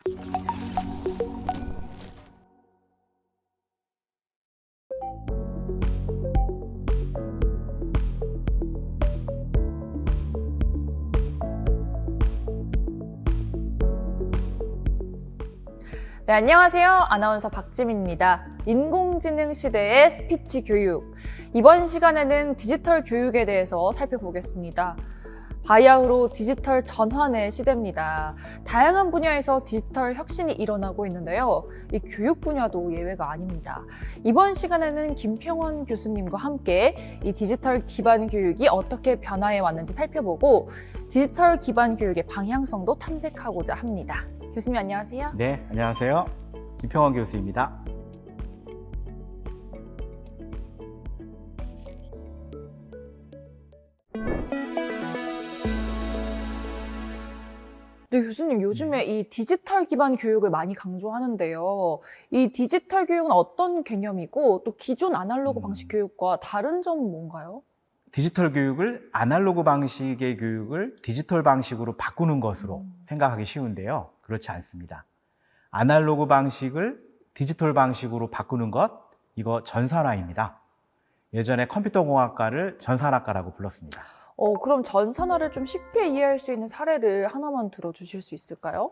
네, 안녕하세요. 아나운서 박지민입니다. 인공지능 시대의 스피치 교육. 이번 시간에는 디지털 교육에 대해서 살펴보겠습니다. 바야흐로 디지털 전환의 시대입니다. 다양한 분야에서 디지털 혁신이 일어나고 있는데요. 이 교육 분야도 예외가 아닙니다. 이번 시간에는 김평원 교수님과 함께 이 디지털 기반 교육이 어떻게 변화해 왔는지 살펴보고 디지털 기반 교육의 방향성도 탐색하고자 합니다. 교수님 안녕하세요. 네, 안녕하세요. 김평원 교수입니다. 네, 교수님 요즘에 이 디지털 기반 교육을 많이 강조하는데요. 이 디지털 교육은 어떤 개념이고 또 기존 아날로그 방식 교육과 다른 점은 뭔가요? 디지털 교육을 아날로그 방식의 교육을 디지털 방식으로 바꾸는 것으로 생각하기 쉬운데요. 그렇지 않습니다. 아날로그 방식을 디지털 방식으로 바꾸는 것, 이거 전산화입니다. 예전에 컴퓨터공학과를 전산학과라고 불렀습니다. 그럼 전산화를 좀 쉽게 이해할 수 있는 사례를 하나만 들어주실 수 있을까요?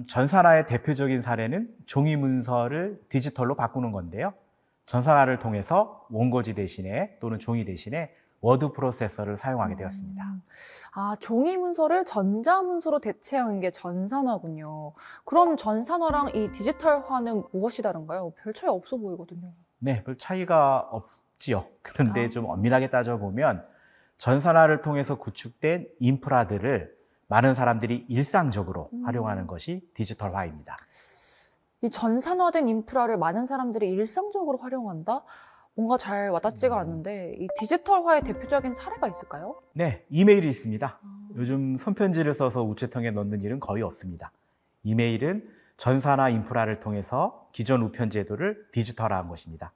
전산화의 대표적인 사례는 종이 문서를 디지털로 바꾸는 건데요. 전산화를 통해서 원고지 대신에 또는 종이 대신에 워드 프로세서를 사용하게 되었습니다. 종이 문서를 전자문서로 대체하는 게 전산화군요. 그럼 전산화랑 이 디지털화는 무엇이 다른가요? 별 차이 없어 보이거든요. 네, 별 차이가 없지요. 그런데 좀 엄밀하게 따져보면 전산화를 통해서 구축된 인프라들을 많은 사람들이 일상적으로 활용하는 것이 디지털화입니다. 이 전산화된 인프라를 많은 사람들이 일상적으로 활용한다? 뭔가 잘 와닿지가 않는데 이 디지털화의 대표적인 사례가 있을까요? 네, 이메일이 있습니다. 요즘 손편지를 써서 우체통에 넣는 일은 거의 없습니다. 이메일은 전산화 인프라를 통해서 기존 우편 제도를 디지털화한 것입니다.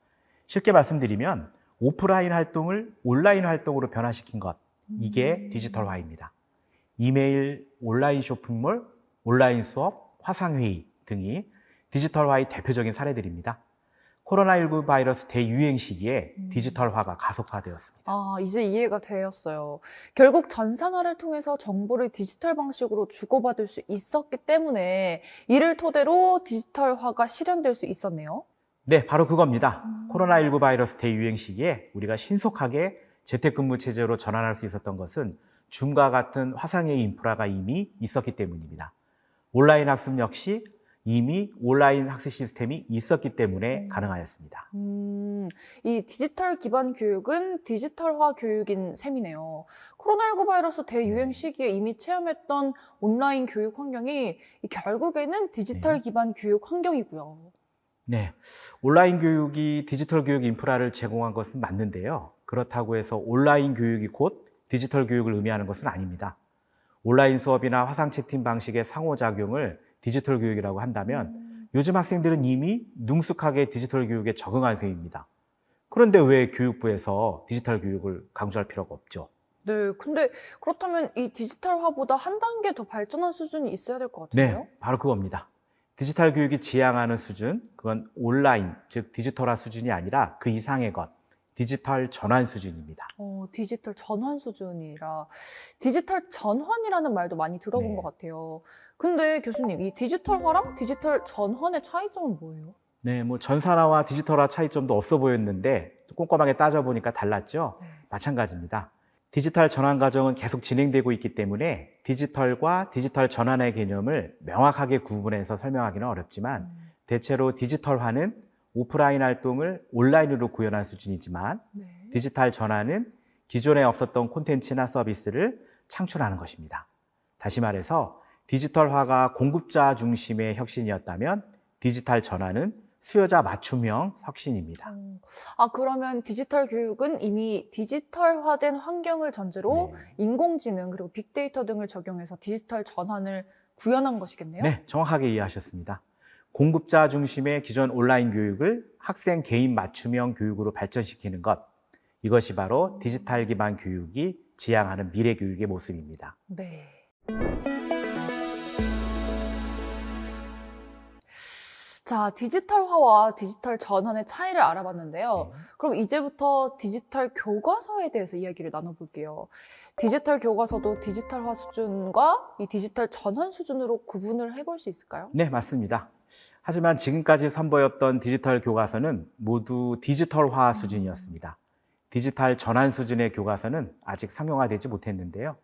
쉽게 말씀드리면 오프라인 활동을 온라인 활동으로 변화시킨 것, 이게 디지털화입니다. 이메일, 온라인 쇼핑몰, 온라인 수업, 화상회의 등이 디지털화의 대표적인 사례들입니다. 코로나19 바이러스 대유행 시기에 디지털화가 가속화되었습니다. 이제 이해가 되었어요. 결국 전산화를 통해서 정보를 디지털 방식으로 주고받을 수 있었기 때문에 이를 토대로 디지털화가 실현될 수 있었네요. 네, 바로 그겁니다. 코로나19 바이러스 대유행 시기에 우리가 신속하게 재택근무 체제로 전환할 수 있었던 것은 줌과 같은 화상회의 인프라가 이미 있었기 때문입니다. 온라인 학습 역시 이미 온라인 학습 시스템이 있었기 때문에 가능하였습니다. 이 디지털 기반 교육은 디지털화 교육인 셈이네요. 코로나19 바이러스 대유행 시기에 이미 체험했던 온라인 교육 환경이 결국에는 디지털 기반 교육 환경이고요. 네, 온라인 교육이 디지털 교육 인프라를 제공한 것은 맞는데요. 그렇다고 해서 온라인 교육이 곧 디지털 교육을 의미하는 것은 아닙니다. 온라인 수업이나 화상 채팅 방식의 상호작용을 디지털 교육이라고 한다면 요즘 학생들은 이미 능숙하게 디지털 교육에 적응한 셈입니다. 그런데 왜 교육부에서 디지털 교육을 강조할 필요가 없죠? 네, 근데 그렇다면 이 디지털화보다 한 단계 더 발전한 수준이 있어야 될 것 같은데요? 네, 바로 그겁니다. 디지털 교육이 지향하는 수준, 그건 온라인, 즉 디지털화 수준이 아니라 그 이상의 것, 디지털 전환 수준입니다. 디지털 전환 수준이라 디지털 전환이라는 말도 많이 들어본 것 같아요. 근데 교수님, 이 디지털화랑 디지털 전환의 차이점은 뭐예요? 네, 뭐 전산화와 디지털화 차이점도 없어 보였는데 꼼꼼하게 따져보니까 달랐죠? 마찬가지입니다. 디지털 전환 과정은 계속 진행되고 있기 때문에 디지털과 디지털 전환의 개념을 명확하게 구분해서 설명하기는 어렵지만 대체로 디지털화는 오프라인 활동을 온라인으로 구현한 수준이지만 디지털 전환은 기존에 없었던 콘텐츠나 서비스를 창출하는 것입니다. 다시 말해서 디지털화가 공급자 중심의 혁신이었다면 디지털 전환은 수요자 맞춤형 혁신입니다. 그러면 디지털 교육은 이미 디지털화된 환경을 전제로 인공지능 그리고 빅데이터 등을 적용해서 디지털 전환을 구현한 것이겠네요? 네, 정확하게 이해하셨습니다. 공급자 중심의 기존 온라인 교육을 학생 개인 맞춤형 교육으로 발전시키는 것, 이것이 바로 디지털 기반 교육이 지향하는 미래 교육의 모습입니다. 네. 자, 디지털화와 디지털 전환의 차이를 알아봤는데요. 그럼 이제부터 디지털 교과서에 대해서 이야기를 나눠볼게요. 디지털 교과서도 디지털화 수준과 이 디지털 전환 수준으로 구분을 해볼 수 있을까요? 네, 맞습니다. 하지만 지금까지 선보였던 디지털 교과서는 모두 디지털화 수준이었습니다. 디지털 전환 수준의 교과서는 아직 상용화되지 못했는데요.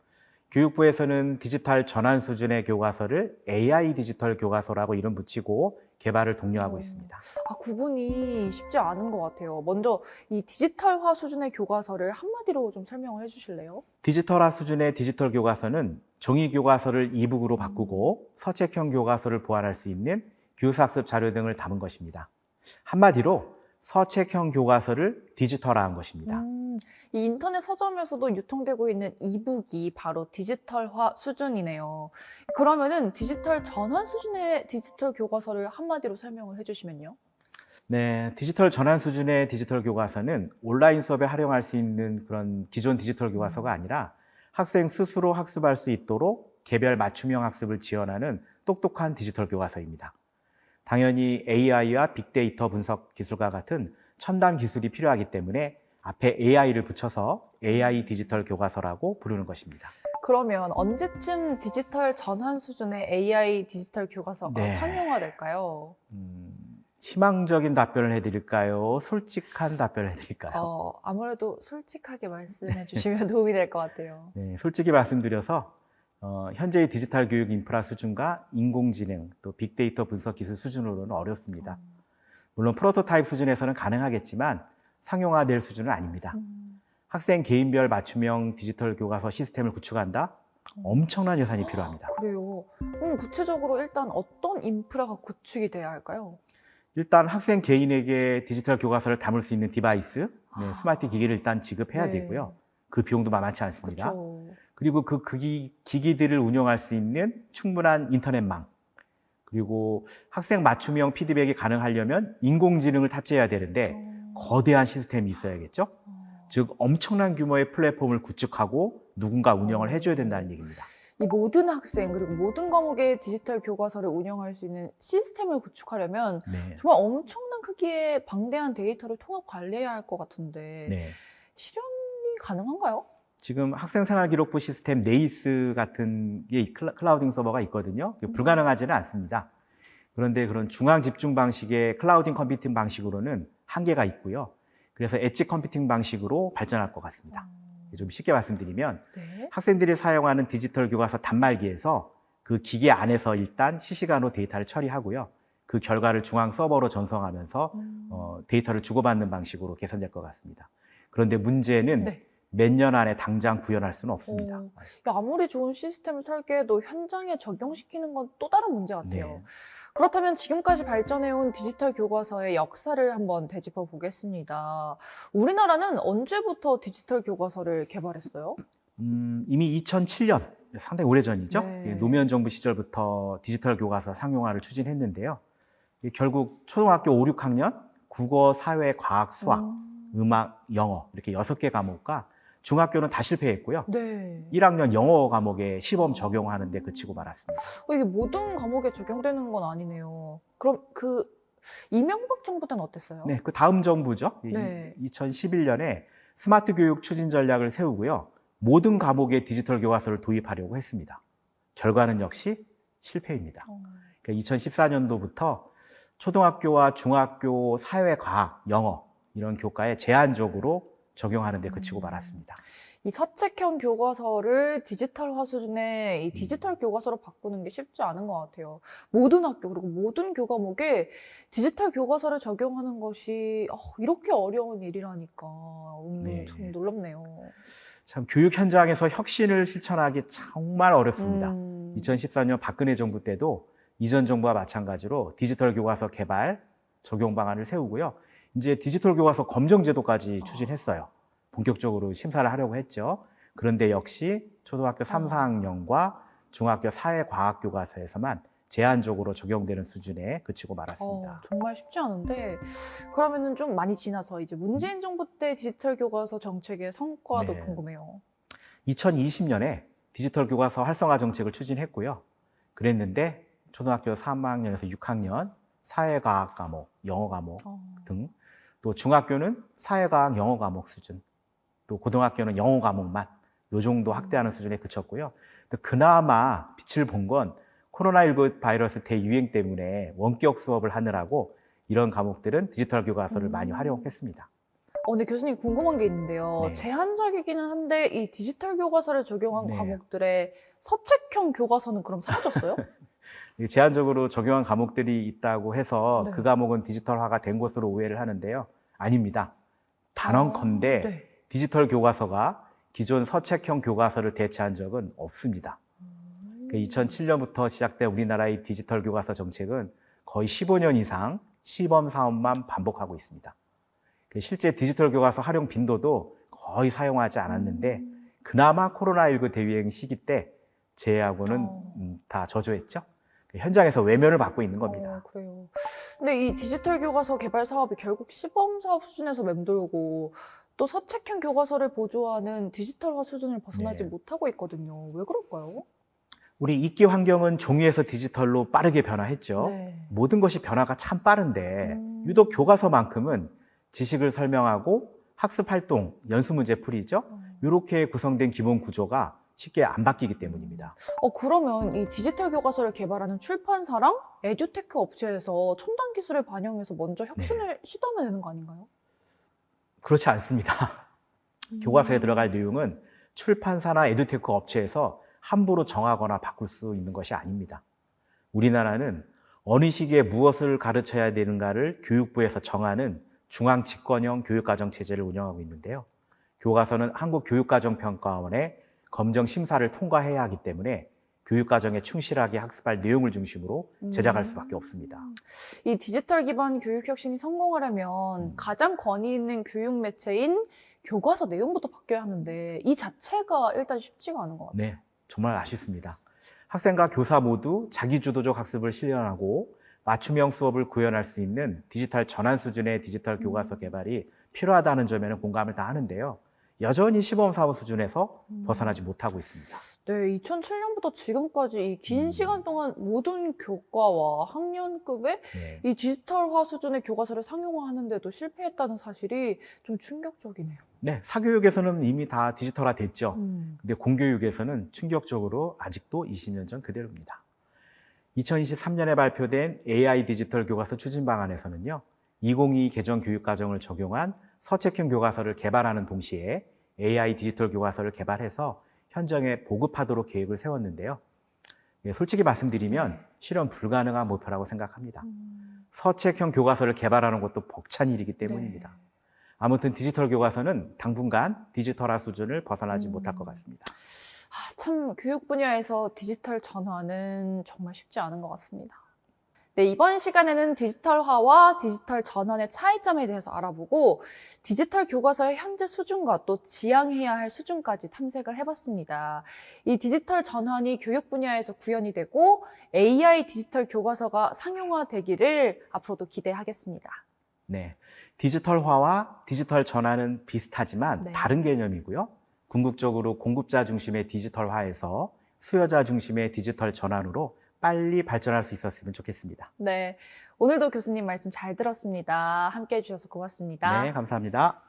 교육부에서는 디지털 전환 수준의 교과서를 AI 디지털 교과서라고 이름 붙이고 개발을 독려하고 있습니다. 구분이 쉽지 않은 것 같아요. 먼저 이 디지털화 수준의 교과서를 한마디로 좀 설명을 해주실래요? 디지털화 수준의 디지털 교과서는 종이 교과서를 이북으로 바꾸고 서책형 교과서를 보완할 수 있는 교사학습 자료 등을 담은 것입니다. 한마디로 서책형 교과서를 디지털화한 것입니다. 이 인터넷 서점에서도 유통되고 있는 이북이 바로 디지털화 수준이네요. 그러면은 디지털 전환 수준의 디지털 교과서를 한마디로 설명을 해주시면요. 네, 디지털 전환 수준의 디지털 교과서는 온라인 수업에 활용할 수 있는 그런 기존 디지털 교과서가 아니라 학생 스스로 학습할 수 있도록 개별 맞춤형 학습을 지원하는 똑똑한 디지털 교과서입니다. 당연히 AI와 빅데이터 분석 기술과 같은 첨단 기술이 필요하기 때문에 앞에 AI를 붙여서 AI 디지털 교과서라고 부르는 것입니다. 그러면 언제쯤 디지털 전환 수준의 AI 디지털 교과서가 네. 상용화될까요? 희망적인 답변을 해드릴까요? 솔직한 답변을 해드릴까요? 아무래도 솔직하게 말씀해 주시면 도움이 될 것 같아요. 네, 솔직히 말씀드려서 현재의 디지털 교육 인프라 수준과 인공지능 또 빅데이터 분석 기술 수준으로는 어렵습니다. 물론 프로토타입 수준에서는 가능하겠지만 상용화될 수준은 아닙니다. 학생 개인별 맞춤형 디지털 교과서 시스템을 구축한다? 엄청난 예산이 필요합니다. 그래요. 구체적으로 일단 어떤 인프라가 구축이 돼야 할까요? 일단 학생 개인에게 디지털 교과서를 담을 수 있는 디바이스, 스마트 기기를 일단 지급해야 네. 되고요. 그 비용도 만만치 않습니다. 그쵸. 그리고 그 기기들을 운영할 수 있는 충분한 인터넷망, 그리고 학생 맞춤형 피드백이 가능하려면 인공지능을 탑재해야 되는데 거대한 시스템이 있어야겠죠? 즉 엄청난 규모의 플랫폼을 구축하고 누군가 운영을 해줘야 된다는 얘기입니다. 이 모든 학생 그리고 모든 과목의 디지털 교과서를 운영할 수 있는 시스템을 구축하려면 네. 정말 엄청난 크기의 방대한 데이터를 통합 관리해야 할 것 같은데 네. 실현이 가능한가요? 지금 학생생활기록부 시스템 네이스 같은 게 클라우딩 서버가 있거든요. 불가능하지는 않습니다. 그런데 그런 중앙 집중 방식의 클라우딩 컴퓨팅 방식으로는 한계가 있고요. 그래서 엣지 컴퓨팅 방식으로 발전할 것 같습니다. 좀 쉽게 말씀드리면 네. 학생들이 사용하는 디지털 교과서 단말기에서 그 기계 안에서 일단 실시간으로 데이터를 처리하고요. 그 결과를 중앙 서버로 전송하면서 데이터를 주고받는 방식으로 개선될 것 같습니다. 그런데 문제는 네. 몇 년 안에 당장 구현할 수는 없습니다. 아무리 좋은 시스템을 설계해도 현장에 적용시키는 건 또 다른 문제 같아요. 네. 그렇다면 지금까지 발전해온 디지털 교과서의 역사를 한번 되짚어 보겠습니다. 우리나라는 언제부터 디지털 교과서를 개발했어요? 이미 2007년, 상당히 오래전이죠. 네. 노무현 정부 시절부터 디지털 교과서 상용화를 추진했는데요. 결국 초등학교 5, 6학년 국어, 사회, 과학, 수학, 음악, 영어 이렇게 6개 과목과 중학교는 다 실패했고요. 네. 1학년 영어 과목에 시범 적용하는 데 그치고 말았습니다. 이게 모든 과목에 적용되는 건 아니네요. 그럼 이명박 정부 때는 어땠어요? 네, 그 다음 정부죠. 네. 2011년에 스마트 교육 추진 전략을 세우고요. 모든 과목에 디지털 교과서를 도입하려고 했습니다. 결과는 역시 실패입니다. 그러니까 2014년도부터 초등학교와 중학교 사회, 과학, 영어 이런 교과에 제한적으로 적용하는 데 그치고 말았습니다. 이 서책형 교과서를 디지털화 수준의 이 디지털 교과서로 바꾸는 게 쉽지 않은 것 같아요. 모든 학교 그리고 모든 교과목에 디지털 교과서를 적용하는 것이 이렇게 어려운 일이라니까 네. 참 놀랍네요. 참 교육 현장에서 혁신을 실천하기 정말 어렵습니다. 2014년 박근혜 정부 때도 이전 정부와 마찬가지로 디지털 교과서 개발, 적용 방안을 세우고요. 이제 디지털 교과서 검정 제도까지 추진했어요. 본격적으로 심사를 하려고 했죠. 그런데 역시 초등학교 3, 4학년과 중학교 사회과학 교과서에서만 제한적으로 적용되는 수준에 그치고 말았습니다. 정말 쉽지 않은데 그러면은 좀 많이 지나서 이제 문재인 정부 때 디지털 교과서 정책의 성과도 네. 궁금해요. 2020년에 디지털 교과서 활성화 정책을 추진했고요. 그랬는데 초등학교 3학년에서 6학년, 사회과학 과목, 영어 과목 어. 등, 또 중학교는 사회과학 영어 과목 수준, 또 고등학교는 영어 과목만 요 정도 확대하는 수준에 그쳤고요. 또 그나마 빛을 본 건 코로나19 바이러스 대유행 때문에 원격 수업을 하느라고 이런 과목들은 디지털 교과서를 많이 활용했습니다. 근데 교수님 궁금한 게 있는데요. 네. 제한적이기는 한데 이 디지털 교과서를 적용한 네. 과목들의 서책형 교과서는 그럼 사라졌어요? 이게 제한적으로 적용한 과목들이 있다고 해서 네. 그 과목은 디지털화가 된 것으로 오해를 하는데요. 아닙니다. 단언컨대 네. 디지털 교과서가 기존 서책형 교과서를 대체한 적은 없습니다. 2007년부터 시작된 우리나라의 디지털 교과서 정책은 거의 15년 이상 시범 사업만 반복하고 있습니다. 실제 디지털 교과서 활용 빈도도 거의 사용하지 않았는데 그나마 코로나19 대유행 시기 때 제외하고는 다 저조했죠. 현장에서 외면을 받고 있는 겁니다. 그래요. 근데 이 디지털 교과서 개발 사업이 결국 시범 사업 수준에서 맴돌고 또 서책형 교과서를 보조하는 디지털화 수준을 벗어나지 네. 못하고 있거든요. 왜 그럴까요? 우리 읽기 환경은 종이에서 디지털로 빠르게 변화했죠. 네. 모든 것이 변화가 참 빠른데 유독 교과서만큼은 지식을 설명하고 학습 활동, 연수 문제 풀이죠. 이렇게 구성된 기본 구조가 쉽게 안 바뀌기 때문입니다. 그러면 이 디지털 교과서를 개발하는 출판사랑 에듀테크 업체에서 첨단 기술을 반영해서 먼저 혁신을 시도하면 되는 거 아닌가요? 그렇지 않습니다. 교과서에 들어갈 내용은 출판사나 에듀테크 업체에서 함부로 정하거나 바꿀 수 있는 것이 아닙니다. 우리나라는 어느 시기에 무엇을 가르쳐야 되는가를 교육부에서 정하는 중앙 집권형 교육과정 체제를 운영하고 있는데요. 교과서는 한국교육과정평가원의 검정 심사를 통과해야 하기 때문에 교육과정에 충실하게 학습할 내용을 중심으로 제작할 수밖에 없습니다. 이 디지털 기반 교육 혁신이 성공하려면 가장 권위 있는 교육 매체인 교과서 내용부터 바뀌어야 하는데 이 자체가 일단 쉽지가 않은 것 같아요. 네, 정말 아쉽습니다. 학생과 교사 모두 자기주도적 학습을 실현하고 맞춤형 수업을 구현할 수 있는 디지털 전환 수준의 디지털 교과서 개발이 필요하다는 점에는 공감을 다 하는데요. 여전히 시범 사업 수준에서 벗어나지 못하고 있습니다. 네, 2007년부터 지금까지 이 긴 시간 동안 모든 교과와 학년급의 네. 이 디지털화 수준의 교과서를 상용화하는데도 실패했다는 사실이 좀 충격적이네요. 네, 사교육에서는 이미 다 디지털화 됐죠. 음. 근데 공교육에서는 충격적으로 아직도 20년 전 그대로입니다. 2023년에 발표된 AI 디지털 교과서 추진 방안에서는요, 2022 개정 교육과정을 적용한 서책형 교과서를 개발하는 동시에 AI 디지털 교과서를 개발해서 현장에 보급하도록 계획을 세웠는데요. 솔직히 말씀드리면 실현 불가능한 목표라고 생각합니다. 서책형 교과서를 개발하는 것도 벅찬 일이기 때문입니다. 아무튼 디지털 교과서는 당분간 디지털화 수준을 벗어나지 못할 것 같습니다. 참 교육 분야에서 디지털 전환은 정말 쉽지 않은 것 같습니다. 네, 이번 시간에는 디지털화와 디지털 전환의 차이점에 대해서 알아보고 디지털 교과서의 현재 수준과 또 지향해야 할 수준까지 탐색을 해봤습니다. 이 디지털 전환이 교육 분야에서 구현이 되고 AI 디지털 교과서가 상용화되기를 앞으로도 기대하겠습니다. 네, 디지털화와 디지털 전환은 비슷하지만 네. 다른 개념이고요. 궁극적으로 공급자 중심의 디지털화에서 수요자 중심의 디지털 전환으로 빨리 발전할 수 있었으면 좋겠습니다. 네, 오늘도 교수님 말씀 잘 들었습니다. 함께 해주셔서 고맙습니다. 네, 감사합니다.